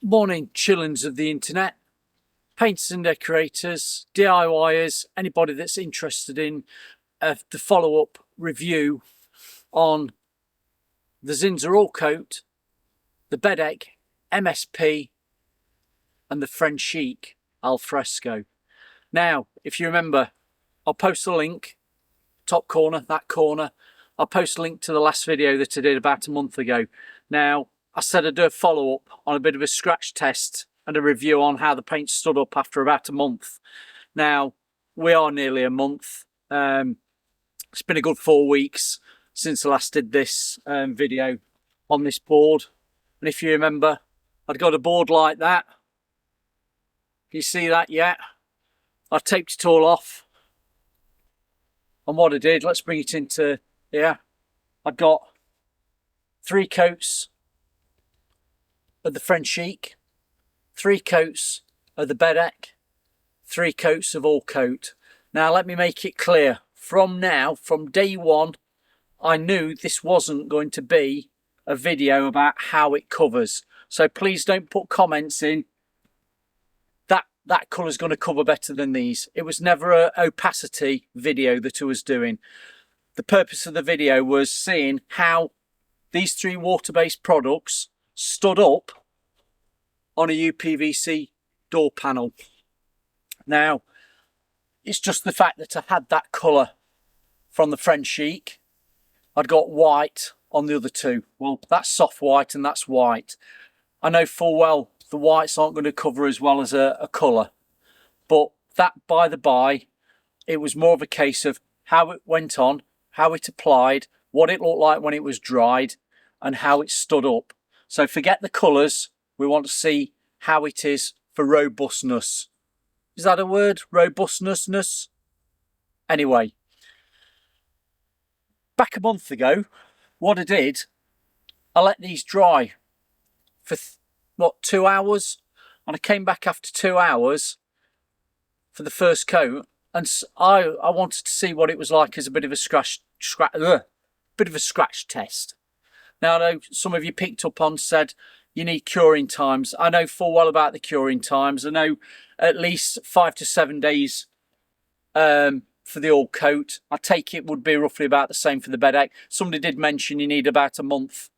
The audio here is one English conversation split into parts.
Morning chillins of the internet, painters and decorators, DIYers, anybody that's interested in the follow-up review on the Zinsser AllCoat, the Bedec MSP and the Frenchic Alfresco. Now, if you remember, I'll post a link, top corner, that corner. I'll post a link to the last video that I did about a month ago. Now, I said I'd do a follow-up on a bit of a scratch test and a review on how the paint stood up after about a month. Now, we are nearly a month. It's been a good 4 weeks since I last did this video on this board. And if you remember, I'd got a board like that. Can you see that yet? I taped it all off. And what I did, let's bring it into here. I've got 3 coats of the Frenchic, 3 coats of the Bedec, 3 coats of AllCoat. Now let me make it clear, from day one, I knew this wasn't going to be a video about how it covers. So please don't put comments in that colour's going to cover better than these. It was never an opacity video that I was doing. The purpose of the video was seeing how these 3 water-based products stood up on a UPVC door panel. Now, it's just the fact that I had that colour from the Frenchic. I'd got white on the other 2. Well, that's soft white and that's white. I know full well the whites aren't going to cover as well as a colour. But that by the by, it was more of a case of how it went on, how it applied, what it looked like when it was dried, and how it stood up. So forget the colours. We want to see how it is for robustness. Is that a word? Robustness? Anyway, back a month ago, what I did, I let these dry for, 2 hours? And I came back after 2 hours for the first coat, and I wanted to see what it was like as a bit of a scratch test. Now, I know some of you picked up on, said you need curing times. I know full well about the curing times. I know at least 5 to 7 days for the AllCoat. I take it would be roughly about the same for the Bedec. Somebody did mention you need about a month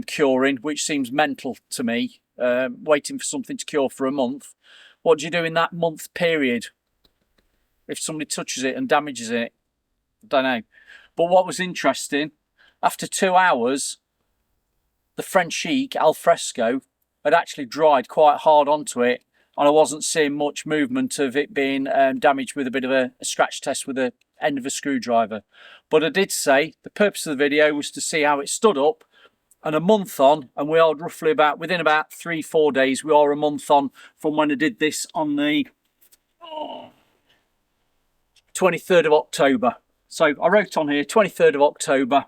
curing, which seems mental to me, waiting for something to cure for a month. What do you do in that month period if somebody touches it and damages it? I don't know. But what was interesting, after 2 hours, the Frenchic Alfresco had actually dried quite hard onto it, and I wasn't seeing much movement of it being damaged with a bit of a scratch test with the end of a screwdriver. But I did say the purpose of the video was to see how it stood up, and a month on, and we are roughly within about 3-4 days, we are a month on from when I did this on the 23rd of October. So I wrote on here 23rd of October,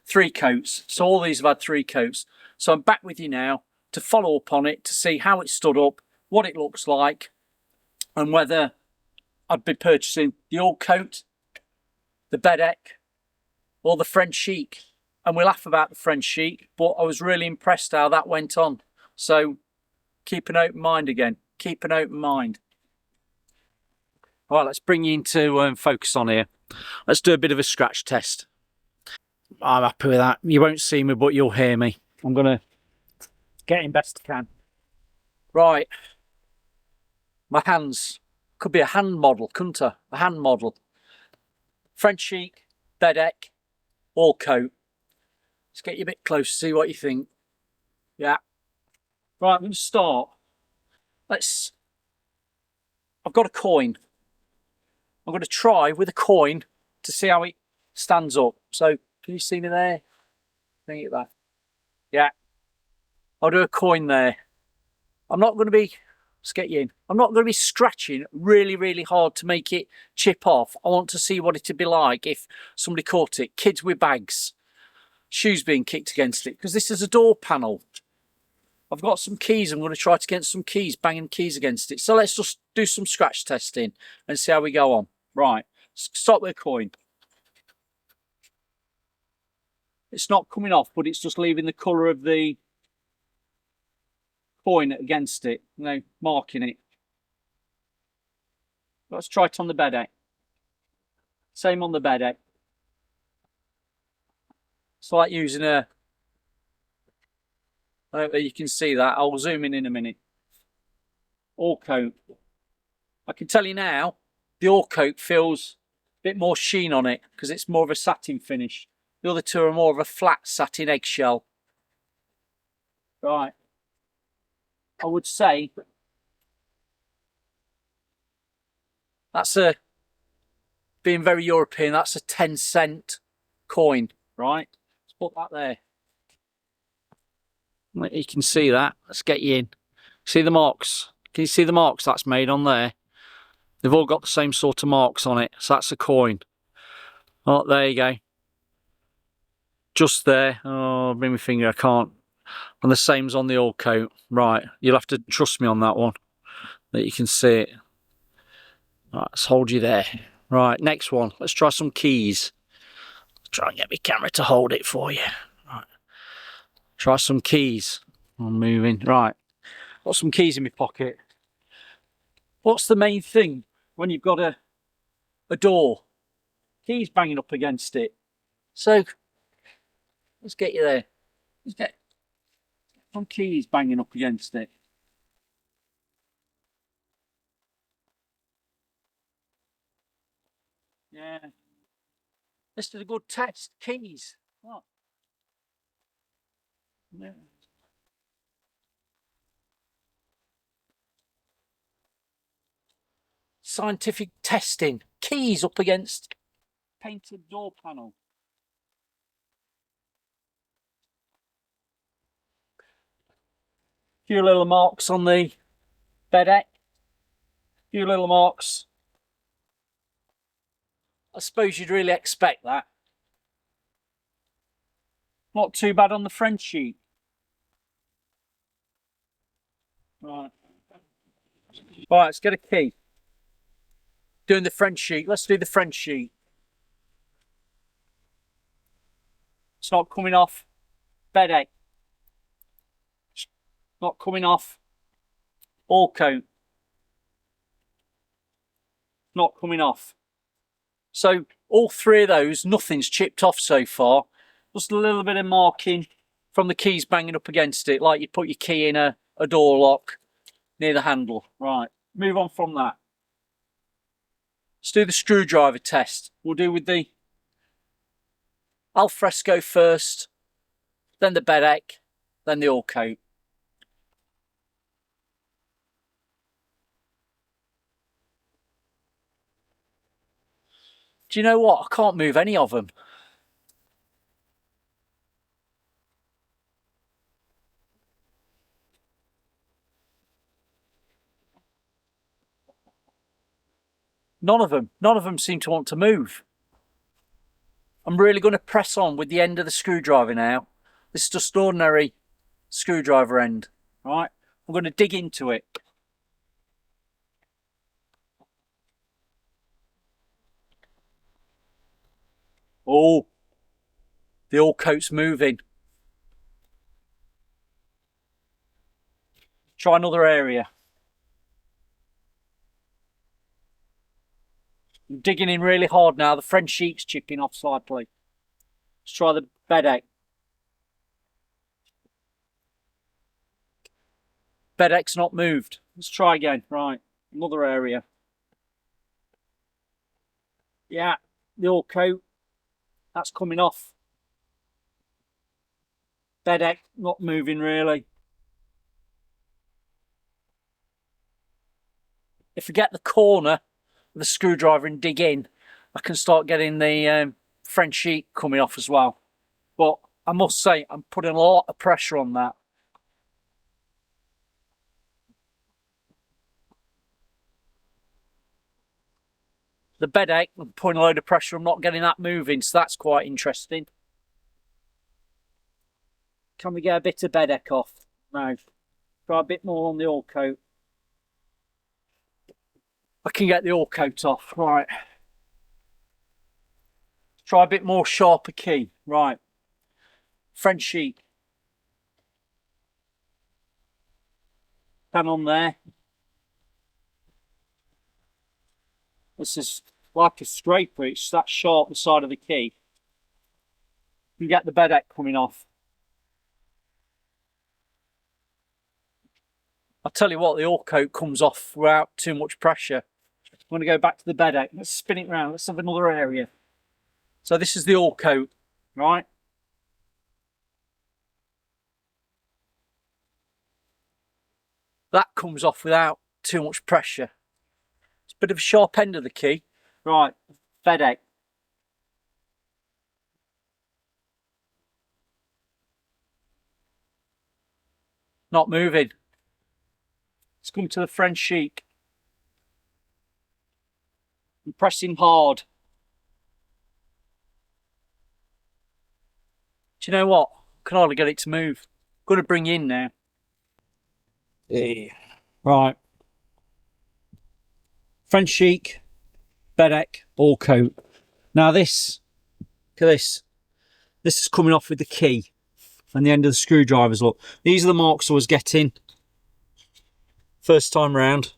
3 coats. So all these have had 3 coats. So I'm back with you now to follow up on it, to see how it stood up, what it looks like, and whether I'd be purchasing the AllCoat, the Bedec, or the Frenchic. And we laugh about the Frenchic, but I was really impressed how that went on. So keep an open mind again. Keep an open mind. All right, let's bring you into focus on here. Let's do a bit of a scratch test. I'm happy with that. You won't see me, but you'll hear me. I'm going to get in best I can. Right. My hands. Could be a hand model, couldn't I? A hand model. Frenchic, Bedec, AllCoat. Let's get you a bit closer, see what you think. Yeah. Right, I'm going to start. I've got a coin. I'm going to try with a coin to see how it stands up. So, can you see me there? Bring it back. Yeah. I'll do a coin there. I'm not going to be, let's get you in. I'm not going to be scratching really, really hard to make it chip off. I want to see what it'd be like if somebody caught it. Kids with bags. Shoes being kicked against it. Because this is a door panel. I've got some keys. I'm going to try to get some keys, banging keys against it. So let's just do some scratch testing and see how we go on. Right, start with a coin. It's not coming off, but it's just leaving the colour of the coin against it, you know, marking it. Let's try it on the Bedec. Same on the Bedec. It's like using a, I hope that you can see that. I'll zoom in a minute. AllCoat. I can tell you now, the AllCoat feels a bit more sheen on it because it's more of a satin finish. The other two are more of a flat satin eggshell. Right. I would say that's a, being very European, that's a 10-cent coin, right? Let's put that there. You can see that. Let's get you in. See the marks? Can you see the marks that's made on there? They've all got the same sort of marks on it. So that's a coin. Oh, there you go. Just there. Oh, bring my finger, I can't. And the same's on the AllCoat. Right, you'll have to trust me on that one, that you can see it. Right, let's hold you there. Right, next one. Let's try some keys. Let's try and get my camera to hold it for you. Right. Try some keys. I'm moving. Right, got some keys in my pocket. What's the main thing when you've got a door? Keys banging up against it. So, let's get you there. Let's get some keys banging up against it. Yeah. This is a good test. Keys. What? Yeah. Scientific testing. Keys up against painted door panel. Few little marks on the Bedec. Few little marks. I suppose you'd really expect that. Not too bad on the Frenchic. Right. Right, let's get a key. Doing the Frenchic. Let's do the Frenchic. It's not coming off. Bedec. Not coming off. AllCoat. Not coming off. So all three of those, nothing's chipped off so far. Just a little bit of marking from the keys banging up against it, like you put your key in a door lock near the handle. Right, move on from that. Let's do the screwdriver test. We'll do with the Alfresco first, then the Bedec, then the AllCoat. Do you know what? I can't move any of them. None of them seem to want to move. I'm really going to press on with the end of the screwdriver now. This is just ordinary screwdriver end, right? I'm going to dig into it. Oh, the AllCoat's moving. Try another area. I'm digging in really hard now. The Frenchic's chipping off slightly. Let's try the Bedec. Bedec's not moved. Let's try again. Right, another area. Yeah, the AllCoat. That's coming off. Bedec not moving really. If I get the corner of the screwdriver and dig in, I can start getting the Frenchic coming off as well. But I must say, I'm putting a lot of pressure on that. The Bedec, I'm putting a load of pressure, I'm not getting that moving, so that's quite interesting. Can we get a bit of Bedec off? No. Try a bit more on the AllCoat. I can get the AllCoat off, right. Try a bit more sharper key, right. Frenchic. can on there. This is like a scraper, it's that sharp, the side of the key. You can get the Bedec coming off. I'll tell you what, the AllCoat comes off without too much pressure. I'm going to go back to the Bedec. Let's spin it around. Let's have another area. So this is the AllCoat, right? That comes off without too much pressure. It's a bit of a sharp end of the key. Right, Bedec. Not moving. It's coming to the Frenchic. I'm pressing hard. Do you know what? I can hardly get it to move. I'm going to bring you in now. Yeah. Right. Frenchic, Bedec, AllCoat. Now this, look at this. This is coming off with the key and the end of the screwdrivers. Look, these are the marks I was getting first time round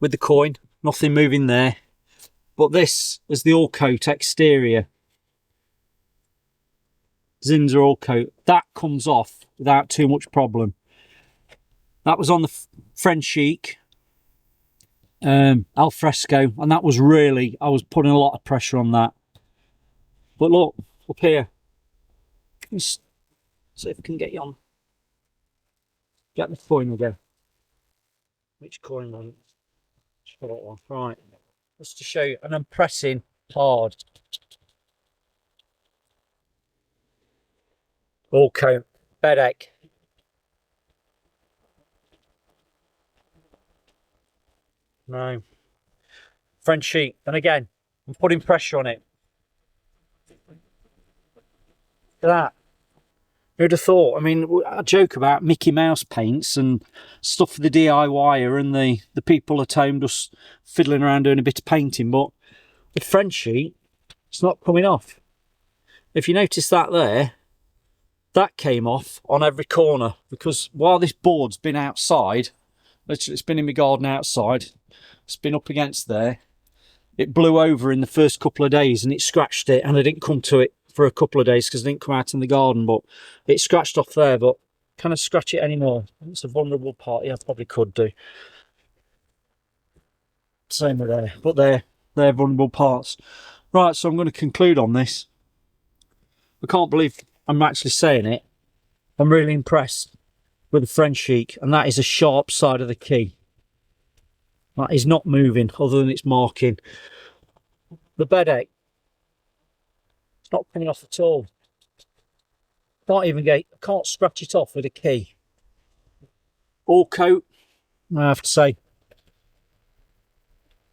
with the coin. Nothing moving there. But this is the AllCoat exterior. Zinsser AllCoat. That comes off without too much problem. That was on the Frenchic Alfresco, and that was really, I was putting a lot of pressure on that. But look, up here. Let's see if I can get you on. Get the coin again. Which coin was it? Short one. Right. Just to show you, and I'm pressing hard. AllCoat, Bedec. No. Frenchic, and again, I'm putting pressure on it. Look at that. Who'd have thought? I mean, I joke about Mickey Mouse paints and stuff for the DIYer and the people at home just fiddling around doing a bit of painting, but with Frenchic, it's not coming off. If you notice that there, that came off on every corner, because while this board's been outside, literally it's been in my garden outside, it's been up against there, it blew over in the first couple of days and it scratched it, and I didn't come to it for a couple of days because it didn't come out in the garden, but it scratched off there. But can I scratch it anymore? It's a vulnerable part. Yeah, I probably could do. Same with there, but they're vulnerable parts. Right, so I'm going to conclude on this. I can't believe I'm actually saying it. I'm really impressed with the Frenchic, and that is a sharp side of the key. That is not moving other than its marking. The Bedec, it's not coming off at all. Can't scratch it off with a key. AllCoat, I have to say,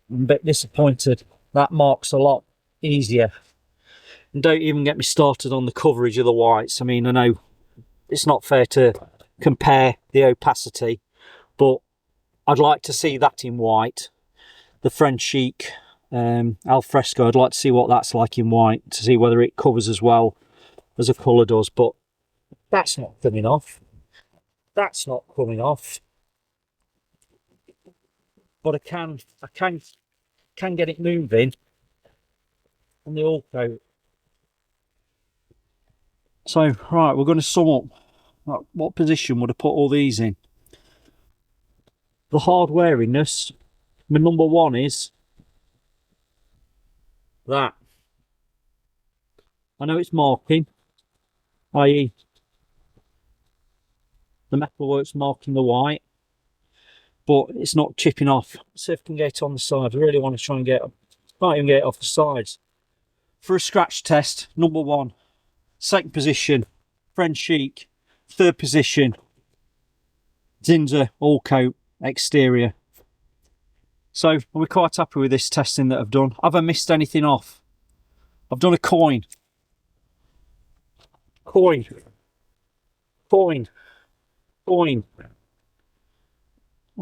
I'm a bit disappointed. That marks a lot easier. And don't even get me started on the coverage of the whites. I mean, I know it's not fair to compare the opacity, but I'd like to see that in white. The Frenchic Alfresco, I'd like to see what that's like in white, to see whether it covers as well as a colour does. But that's not coming off. That's not coming off. But I can get it moving on the AllCoat. So right, we're going to sum up. What position would I put all these in? The hard weariness, my number one is that. I know it's marking, i.e. the metalwork's marking the white, but it's not chipping off. Let's see if I can get it on the side. I really want to try and get it. Can't even get it off the sides. For a scratch test, number one. Second position, Frenchic. Third position, Zinsser AllCoat exterior. So we're quite happy with this testing that I've done. Have I missed anything off? I've done a coin. Coin. I'll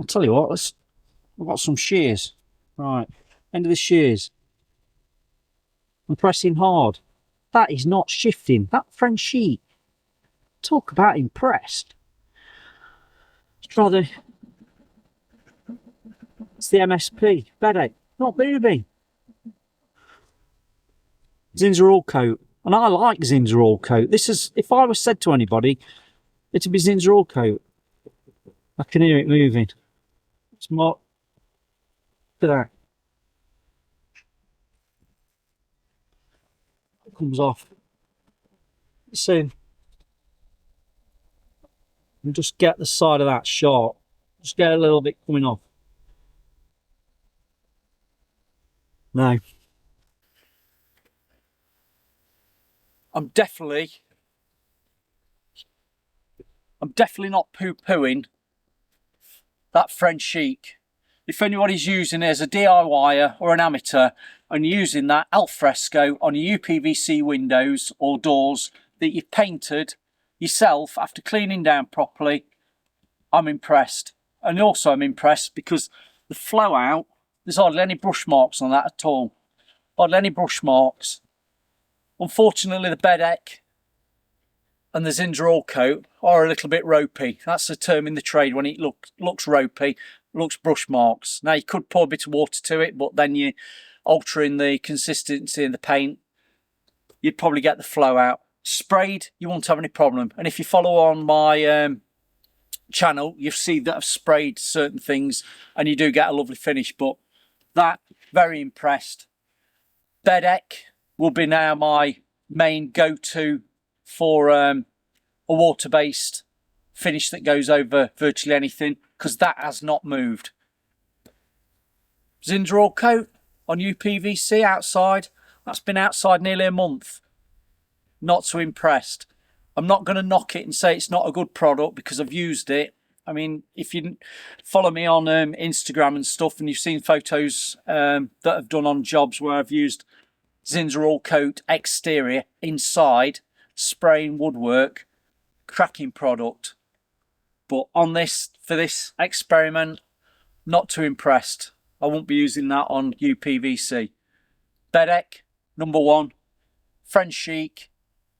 tell you what, I've got some shears. Right, end of the shears. I'm pressing hard. That is not shifting. That Frenchic, talk about impressed. Try it's the MSP, Bedec, not moving. Zinsser AllCoat, and I like Zinsser AllCoat. This is, if I was said to anybody, it'd be Zinsser AllCoat. I can hear it moving. It's more. Look at that. It comes off. Soon. And just get the side of that sharp. Just get a little bit coming off. No. I'm definitely not poo-pooing that Frenchic. If anybody's using it as a DIYer or an amateur and using that Alfresco on your UPVC windows or doors that you've painted yourself after cleaning down properly, I'm impressed. And also I'm impressed because the flow out, there's hardly any brush marks on that at all. Hardly any brush marks. Unfortunately, the Bedec and the Zinsser AllCoat are a little bit ropey. That's the term in the trade when it looks ropey, looks brush marks. Now, you could pour a bit of water to it, but then you're altering the consistency in the paint. You'd probably get the flow out. Sprayed, you won't have any problem. And if you follow on my channel, you'll see that I've sprayed certain things and you do get a lovely finish. But that, very impressed. Bedec will be now my main go-to for a water-based finish that goes over virtually anything, because that has not moved. Zinsser AllCoat on UPVC outside, that's been outside nearly a month. Not so impressed. I'm not going to knock it and say it's not a good product because I've used it. I mean, if you follow me on Instagram and stuff, and you've seen photos that I've done on jobs where I've used Zinsser AllCoat exterior inside, spraying woodwork, cracking product. But on this, for this experiment, not too impressed. I won't be using that on UPVC. Bedec, number 1. Frenchic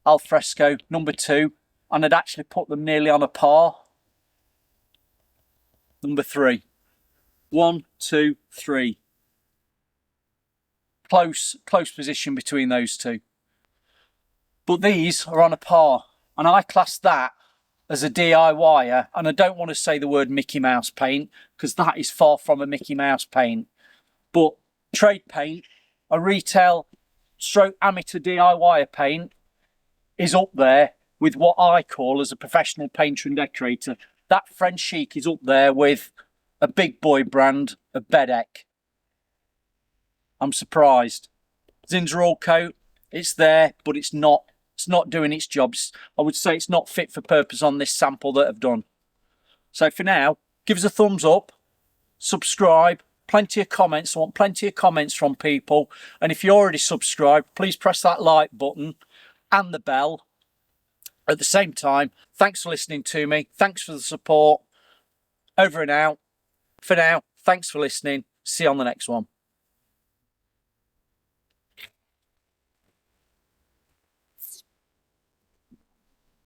Alfresco, number 2. And I'd actually put them nearly on a par. Number 3. 1, 2, 3. Close position between those two. But these are on a par. And I class that as a DIYer. And I don't want to say the word Mickey Mouse paint, because that is far from a Mickey Mouse paint. But trade paint, a retail stroke amateur DIYer paint, is up there with what I call as a professional painter and decorator. That Frenchic is up there with a big boy brand of Bedec. I'm surprised. Zinsser AllCoat, it's there, but it's not doing its job. I would say it's not fit for purpose on this sample that I've done. So for now, give us a thumbs up, subscribe, plenty of comments. I want plenty of comments from people. And if you already subscribed, please press that like button and the bell. At the same time, thanks for listening to me. Thanks for the support. Over and out. For now, thanks for listening. See you on the next one.